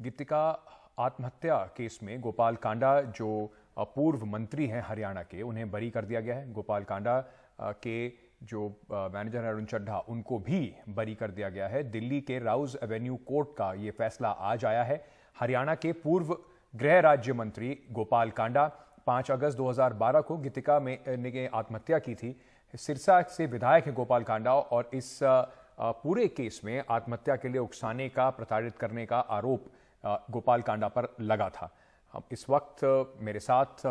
गीतिका आत्महत्या केस में गोपाल कांडा जो पूर्व मंत्री हैं हरियाणा के, उन्हें बरी कर दिया गया है। गोपाल कांडा के जो मैनेजर अरुण चड्ढा, उनको भी बरी कर दिया गया है। दिल्ली के राउज एवेन्यू कोर्ट का ये फैसला आज आया है। हरियाणा के पूर्व गृह राज्य मंत्री गोपाल कांडा 5 अगस्त 2012 को गीतिका ने आत्महत्या की थी। सिरसा से विधायक है गोपाल कांडा और इस पूरे केस में आत्महत्या के लिए उकसाने का, प्रताड़ित करने का आरोप गोपाल कांडा पर लगा था। हम इस वक्त मेरे साथ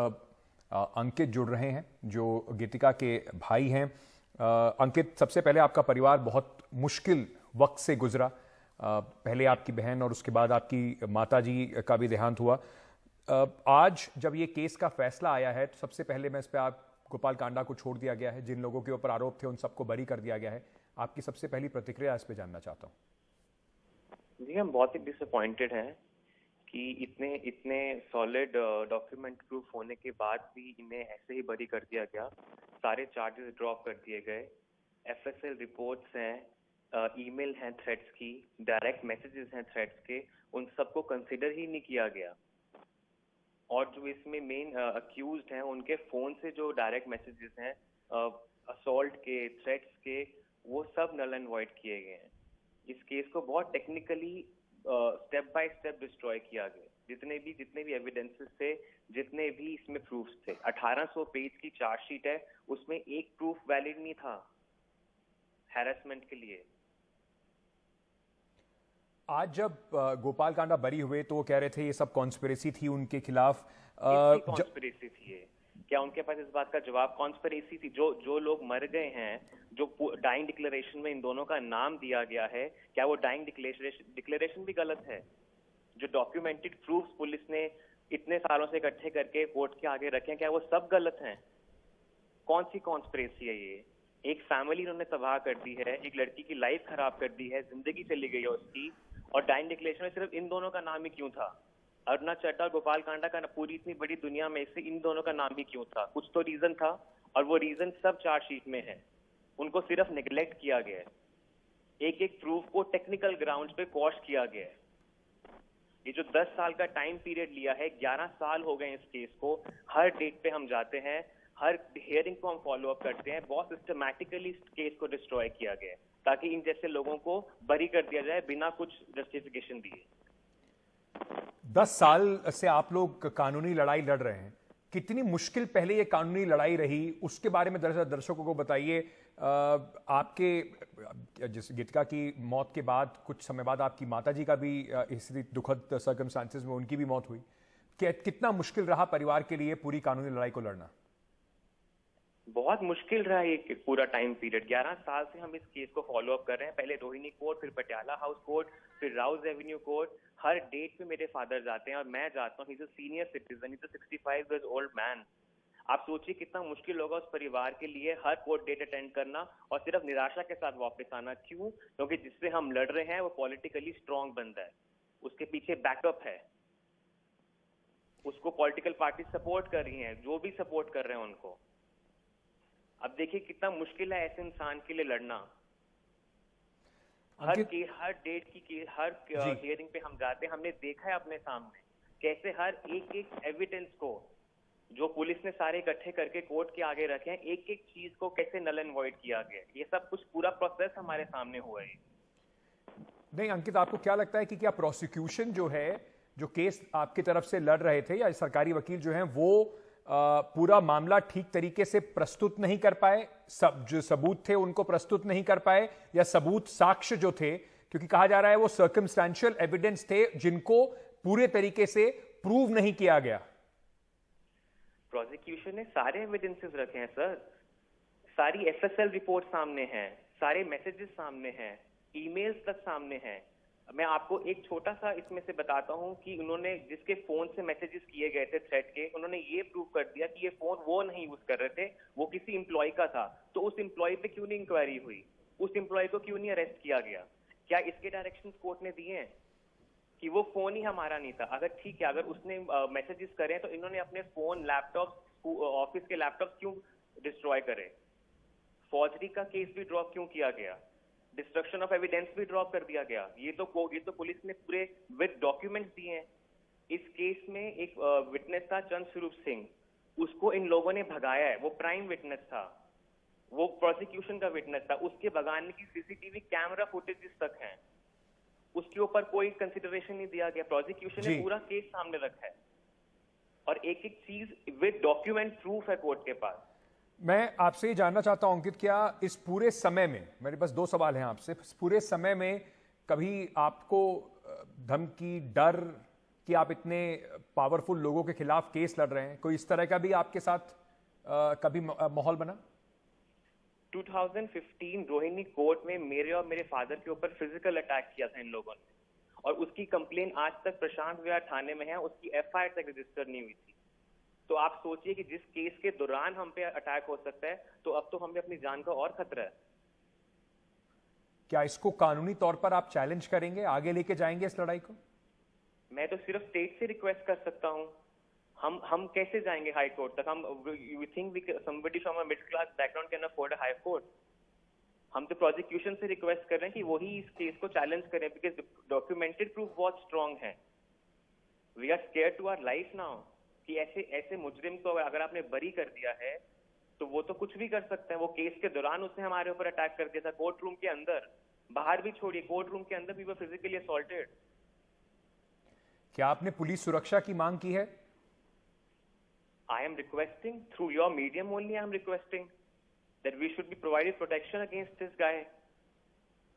अंकित जुड़ रहे हैं जो गीतिका के भाई हैं। अंकित, सबसे पहले आपका परिवार बहुत मुश्किल वक्त से गुजरा। पहले आपकी बहन और उसके बाद आपकी माताजी का भी देहांत हुआ। आज जब ये केस का फैसला आया है तो सबसे पहले मैं इस पे आप गोपाल कांडा को छोड़ दिया गया है, जिन लोगों के ऊपर आरोप थे उन सबको बरी कर दिया गया है। आपकी सबसे पहली प्रतिक्रिया इस पे जानना चाहता हूँ। जी, हम बहुत ही डिसअपॉइंटेड हैं कि इतने सॉलिड डॉक्यूमेंट प्रूफ होने के बाद भी इन्हें ऐसे ही बरी कर दिया गया। सारे चार्जेस ड्रॉप कर दिए गए। एफएसएल रिपोर्ट्स हैं, ईमेल हैं थ्रेड्स की, डायरेक्ट मैसेजेस हैं थ्रेड्स के, उन सबको कंसिडर ही नहीं किया गया। और जो इसमें मेन अक्यूज्ड हैं उनके फोन से जो डायरेक्ट मैसेजेस हैं असॉल्ट के, थ्रेट्स के, वो सब नल एंड वॉइड किए गए हैं। इस केस को बहुत technically step by step destroy किया गया। जितने भी एविडेंसेस थे, जितने भी इसमें प्रूफ्स थे, 1800 पेज की चार्जशीट है, उसमें एक प्रूफ वैलिड नहीं था हैरेसमेंट के लिए। आज जब गोपाल कांडा बरी हुए तो वो कह रहे थे ये सब कॉन्स्पिरेसी थी उनके खिलाफ। कॉन्स्पिरेसी थी ये? क्या उनके पास इस बात का जवाब? कॉन्स्पिरेसी थी। जो लोग मर गए हैं, जो डाइंग डिक्लेरेशन में इन दोनों का नाम दिया गया है, क्या वो डाइंग डिक्लेरेशन भी गलत है? जो डॉक्यूमेंटेड प्रूफ्स पुलिस ने इतने सालों से इकट्ठे करके कोर्ट के आगे रखे हैं, क्या वो सब गलत हैं? कौन सी कॉन्स्पिरेसी है ये? एक फैमिली उन्होंने तबाह कर दी है, एक लड़की की लाइफ खराब कर दी है, जिंदगी चली गई है उसकी, और डाइंग डिक्लेरेशन में सिर्फ इन दोनों का नाम ही क्यों था? अरुण चड्ढा और गोपाल कांडा का पूरी इतनी बड़ी दुनिया में से इन दोनों का नाम ही क्यों था? कुछ तो रीजन था, और वो रीजन सब चार्जशीट में है। उनको सिर्फ नेग्लेक्ट किया गया है। एक एक प्रूफ को टेक्निकल ग्राउंड्स पे क्वॉश किया गया है। ये जो 10 साल का टाइम पीरियड लिया है, 11 साल हो गए इस केस को। हर डेट पे हम जाते हैं, हर हियरिंग को हम फॉलो अप करते हैं। बहुत सिस्टमैटिकली इस केस को डिस्ट्रॉय किया गया है ताकि इन जैसे लोगों को बरी कर दिया जाए बिना कुछ जस्टिफिकेशन दिए। 10 साल से आप लोग कानूनी लड़ाई लड़ रहे हैं। कितनी मुश्किल पहले ये कानूनी लड़ाई रही, उसके बारे में दर्शकों को बताइए। आपके जिस गीतिका की मौत के बाद कुछ समय बाद आपकी माताजी का भी इसी दुखद सर्कमस्टांसेस में उनकी भी मौत हुई। कितना मुश्किल रहा परिवार के लिए पूरी कानूनी लड़ाई को लड़ना? बहुत मुश्किल रहा ये पूरा टाइम पीरियड। 11 साल से हम इस केस को फॉलो अप कर रहे हैं। पहले रोहिणी कोर्ट, फिर पटियाला हाउस कोर्ट, फिर राउज एवेन्यू कोर्ट। हर डेट पे मेरे फादर जाते हैं और मैं जाता हूँ। He is a senior citizen, he is a 65 years old man. आप सोचिए कितना मुश्किल होगा उस परिवार के लिए हर कोर्ट डेट अटेंड करना और सिर्फ निराशा के साथ वापस आना। क्यों? क्योंकि जिससे हम लड़ रहे हैं वो पॉलिटिकली स्ट्रांग बंदा है, उसके पीछे बैकअप है, उसको पॉलिटिकल पार्टी सपोर्ट कर रही हैं, जो भी सपोर्ट कर रहे हैं उनको। अब देखिए कितना मुश्किल है ऐसे इंसान के लिए लड़ना। हर डेट की हर हियरिंग पे हम जाते हैं, हमने देखा है अपने सामने कैसे हर एक एविडेंस को जो पुलिस ने सारे इकट्ठे करके कोर्ट के आगे रखे हैं, एक एक चीज को कैसे नल एंड वॉइड किया गया। ये सब कुछ पूरा प्रोसेस हमारे सामने हुआ है। नहीं अंकित, आपको क्या लगता है कि क्या प्रोसिक्यूशन जो है, जो केस आपकी तरफ से लड़ रहे थे, या सरकारी वकील जो हैं वो पूरा मामला ठीक तरीके से प्रस्तुत नहीं कर पाए? जो सबूत थे उनको प्रस्तुत नहीं कर पाए, या सबूत, साक्ष्य जो थे, क्योंकि कहा जा रहा है वो सर्कमस्टेंशियल एविडेंस थे जिनको पूरे तरीके से प्रूव नहीं किया गया? प्रोसिक्यूशन ने सारे एविडेंसेस रखे हैं सर। सारी एफएसएल रिपोर्ट सामने है, सारे मैसेजेस सामने हैं, ईमेल्स तक सामने हैं। मैं आपको एक छोटा सा इसमें से बताता हूं कि उन्होंने जिसके फोन से मैसेजेस किए गए थे थ्रेड के, उन्होंने ये प्रूव कर दिया कि ये फोन वो नहीं यूज कर रहे थे, वो किसी एम्प्लॉय का था। तो उस एम्प्लॉय पे क्यों नहीं इंक्वायरी हुई? उस एम्प्लॉय को क्यों नहीं अरेस्ट किया गया? क्या इसके डायरेक्शंस कोर्ट ने दिए हैं कि वो फोन ही हमारा नहीं था? अगर ठीक है, अगर उसने मैसेजेस करे तो इन्होंने अपने फोन, लैपटॉप, ऑफिस के लैपटॉप क्यों डिस्ट्रॉय करे? फौजरी का केस भी ड्रॉप क्यों किया गया? डिस्ट्रक्शन ऑफ एविडेंस भी ड्रॉप कर दिया गया। ये तो पुलिस ने पूरे विद डॉक्यूमेंट्स दिए हैं। इस केस में एक विटनेस था चंद स्वरूप सिंह, उसको इन लोगों ने भगाया है। वो प्राइम विटनेस था, वो प्रोसिक्यूशन का विटनेस था। उसके भगाने की सीसीटीवी कैमरा फुटेजेस तक हैं। उसके ऊपर कोई कंसिडरेशन नहीं दिया गया। प्रोसिक्यूशन ने पूरा केस सामने रखा है और एक एक चीज विद डॉक्यूमेंट प्रूफ है कोर्ट के पास। मैं आपसे ये जानना चाहता हूं अंकित, क्या इस पूरे समय में, मेरे पास 2 सवाल हैं आपसे, इस पूरे समय में कभी आपको धमकी, डर कि आप इतने पावरफुल लोगों के खिलाफ केस लड़ रहे हैं, कोई इस तरह का भी आपके साथ कभी माहौल बना? 2015 रोहिणी कोर्ट में मेरे और मेरे फादर के ऊपर फिजिकल अटैक किया था इन लोगों ने, और उसकी कंप्लेन आज तक प्रशांत विहार थाने में है। उसकी एफआईआर तक रजिस्टर नहीं हुई थी। तो आप सोचिए कि जिस केस के दौरान हम पे अटैक हो सकता है, तो अब तो हमें अपनी जान का और खतरा है। क्या इसको कानूनी तौर पर आप चैलेंज करेंगे, आगे लेके जाएंगे इस लड़ाई को? मैं तो सिर्फ स्टेट से रिक्वेस्ट कर सकता हूं। हम कैसे जाएंगे हाई कोर्ट तक? You think somebody from a middle class background can afford a high court? हम तो प्रोसिक्यूशन से रिक्वेस्ट कर रहे हैं कि वही इस केस को चैलेंज करें, बिकॉज डॉक्यूमेंटेड प्रूफ बहुत स्ट्रांग है। We are scared to our life now कि ऐसे मुजरिम को अगर आपने बरी कर दिया है तो वो तो कुछ भी कर सकते हैं। वो केस के दौरान उसने हमारे ऊपर अटैक कर दिया था, कोर्ट रूम के अंदर। बाहर भी छोड़िए, कोर्ट रूम के अंदर भी वो फिजिकली असॉल्टेड। क्या आपने पुलिस सुरक्षा की मांग की है? I am requesting through your medium only. I am requesting that we should be provided protection against this guy.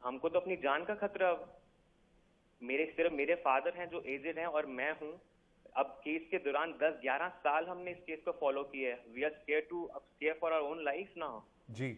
हमको तो अपनी जान का खतरा। सिर्फ मेरे फादर हैं जो एजेड हैं और मैं हूं। अब केस के दौरान 10-11 साल हमने इस केस को फॉलो किया है। We are scared for our own life now. Ji.